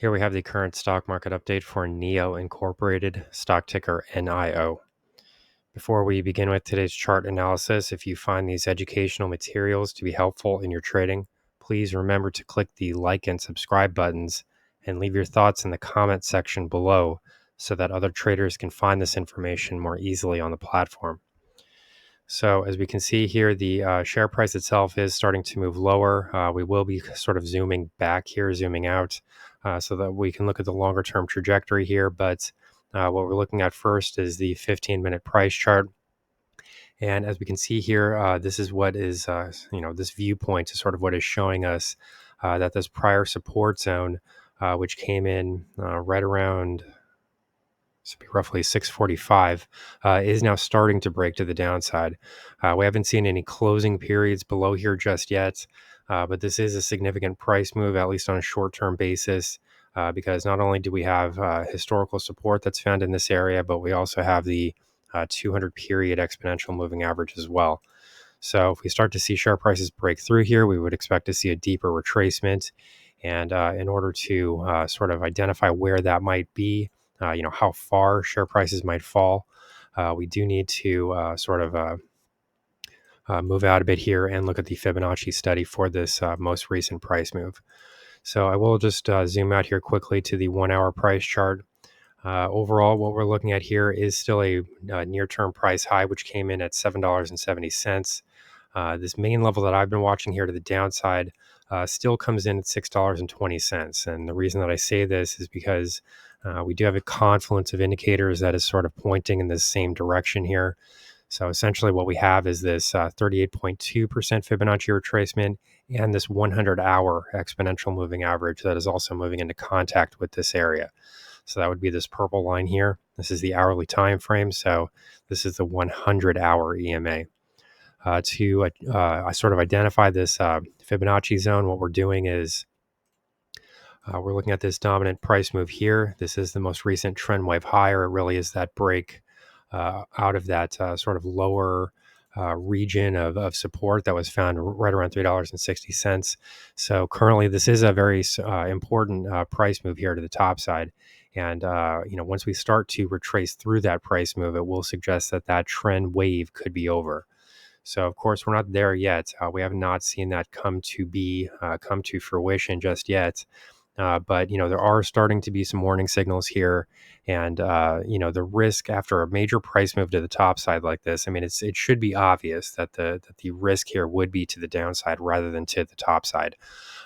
Here we have the current stock market update for NIO Incorporated, stock ticker NIO. Before we begin with today's chart analysis, if you find these educational materials to be helpful in your trading, please remember to click the like and subscribe buttons and leave your thoughts in the comment section below so that other traders can find this information more easily on the platform. So as we can see here, the share price itself is starting to move lower. We will be sort of zooming back here, zooming out, so that we can look at the longer term trajectory here. But what we're looking at first is the 15-minute price chart. And as we can see here, this is what is, this viewpoint is sort of what is showing us that this prior support zone, which came in right around, so be roughly 645, is now starting to break to the downside. We haven't seen any closing periods below here just yet, but this is a significant price move, at least on a short-term basis, because not only do we have historical support that's found in this area, but we also have the 200-period exponential moving average as well. So if we start to see share prices break through here, we would expect to see a deeper retracement. And in order to sort of identify where that might be, how far share prices might fall, we do need to move out a bit here and look at the Fibonacci study for this most recent price move. So I will just zoom out here quickly to the 1-hour price chart. Overall, what we're looking at here is still a near-term price high, which came in at $7.70. This main level that I've been watching here to the downside still comes in at $6.20. And the reason that I say this is because we do have a confluence of indicators that is sort of pointing in the same direction here. So essentially what we have is this 38.2% Fibonacci retracement and this 100-hour exponential moving average that is also moving into contact with this area. So that would be this purple line here. This is the hourly time frame. So this is the 100-hour EMA. To sort of identify this Fibonacci zone, what we're doing is we're looking at this dominant price move here. This is the most recent trend wave higher. It really is that break out of that sort of lower region of support that was found right around $3.60. So currently, this is a very important price move here to the top side. And once we start to retrace through that price move, it will suggest that that trend wave could be over. So of course, we're not there yet. We have not seen that come to fruition just yet. But there are starting to be some warning signals here, and the risk after a major price move to the top side like this. I mean, it should be obvious that the risk here would be to the downside rather than to the top side.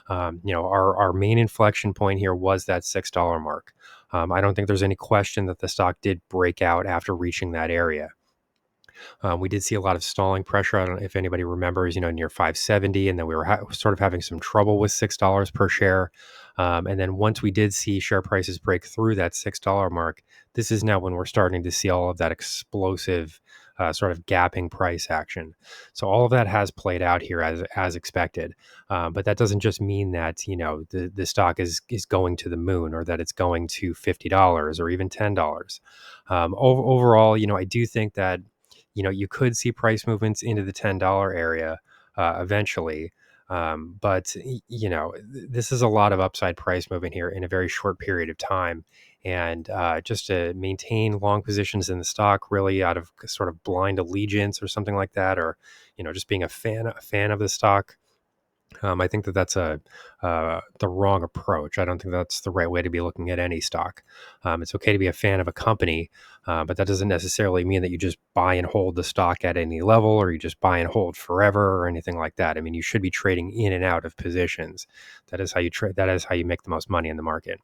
Our main inflection point here was that $6 mark. I don't think there's any question that the stock did break out after reaching that area. We did see a lot of stalling pressure. I don't know if anybody remembers, near 570, and then we were sort of having some trouble with $6 per share. And then once we did see share prices break through that $6 mark, this is now when we're starting to see all of that explosive sort of gapping price action. So all of that has played out here as expected. But that doesn't just mean that, the stock is going to the moon or that it's going to $50 or even $10. Overall, I do think that you could see price movements into the $10 area eventually. But this is a lot of upside price movement here in a very short period of time. And just to maintain long positions in the stock, really out of sort of blind allegiance or something like that, or, just being a fan of the stock, I think that that's the wrong approach. I don't think that's the right way to be looking at any stock. It's okay to be a fan of a company, but that doesn't necessarily mean that you just buy and hold the stock at any level, or you just buy and hold forever, or anything like that. I mean, you should be trading in and out of positions. That is how you trade. That is how you make the most money in the market.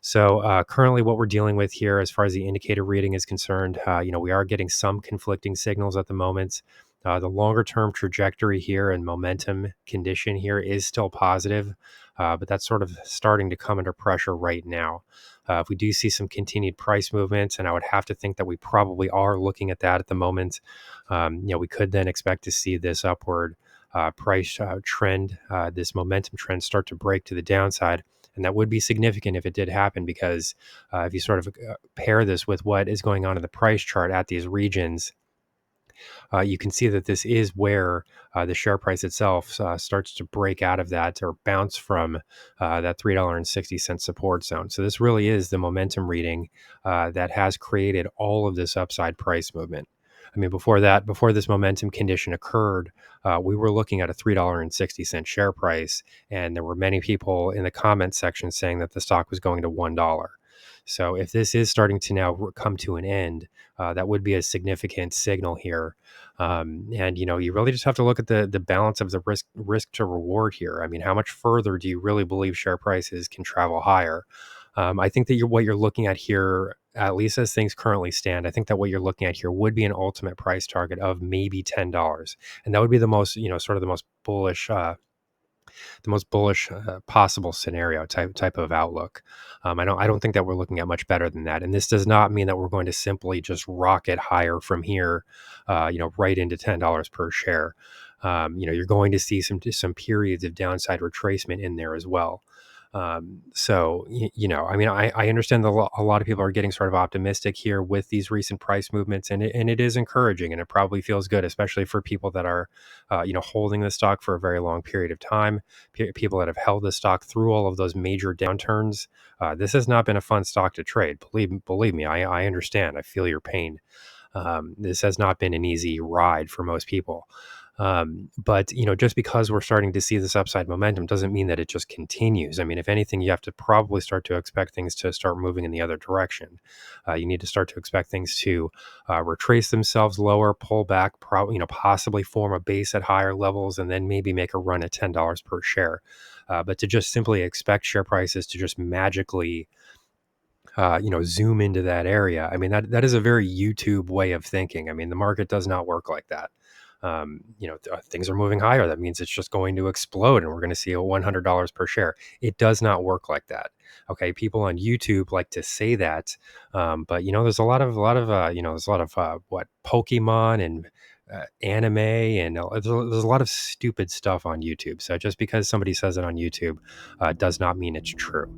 So currently what we're dealing with here, as far as the indicator reading is concerned, we are getting some conflicting signals at the moment. The longer term trajectory here and momentum condition here is still positive, but that's sort of starting to come under pressure right now. If we do see some continued price movements, and I would have to think that we probably are looking at that at the moment, we could then expect to see this upward price trend, this momentum trend start to break to the downside. And that would be significant if it did happen, because if you sort of pair this with what is going on in the price chart at these regions, you can see that this is where the share price itself starts to break out of that or bounce from that $3.60 support zone. So this really is the momentum reading that has created all of this upside price movement. I mean, before this momentum condition occurred, we were looking at a $3.60 share price, and there were many people in the comment section saying that the stock was going to $1. So if this is starting to now come to an end, that would be a significant signal here. And you really just have to look at the balance of the risk to reward here. I mean, how much further do you really believe share prices can travel higher? I think that what you're looking at here, at least as things currently stand, I think that what you're looking at here would be an ultimate price target of maybe $10, and that would be the most, sort of the most bullish possible scenario type of outlook. I don't think that we're looking at much better than that, and this does not mean that we're going to simply just rocket higher from here, right into $10 per share. You're going to see some periods of downside retracement in there as well. I mean, I understand that a lot of people are getting sort of optimistic here with these recent price movements, and it is encouraging, and it probably feels good, especially for people that are, holding the stock for a very long period of time. People that have held the stock through all of those major downturns. This has not been a fun stock to trade. Believe me, I understand. I feel your pain. This has not been an easy ride for most people. But just because we're starting to see this upside momentum doesn't mean that it just continues. I mean, if anything, you have to probably start to expect things to start moving in the other direction. You need to start to expect things to retrace themselves lower, pull back, possibly form a base at higher levels, and then maybe make a run at $10 per share. But to just simply expect share prices to just magically zoom into that area. I mean, that is a very YouTube way of thinking. I mean, the market does not work like that. Things are moving higher. That means it's just going to explode, and we're going to see a $100 per share. It does not work like that. Okay, people on YouTube like to say that, but there's a lot of what Pokemon and anime, and there's a lot of stupid stuff on YouTube. So just because somebody says it on YouTube does not mean it's true.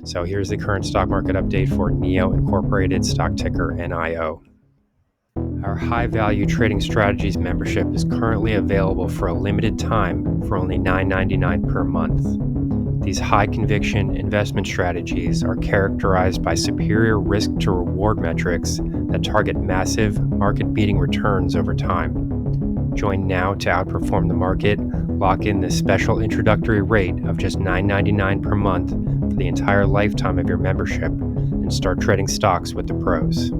So here's the current stock market update for NIO Incorporated, stock ticker NIO. Our high value trading strategies membership is currently available for a limited time for only $9.99 per month. These high conviction investment strategies are characterized by superior risk to reward metrics that target massive market beating returns over time. Join now to outperform the market. Lock in this special introductory rate of just $9.99 per month for the entire lifetime of your membership and start trading stocks with the pros.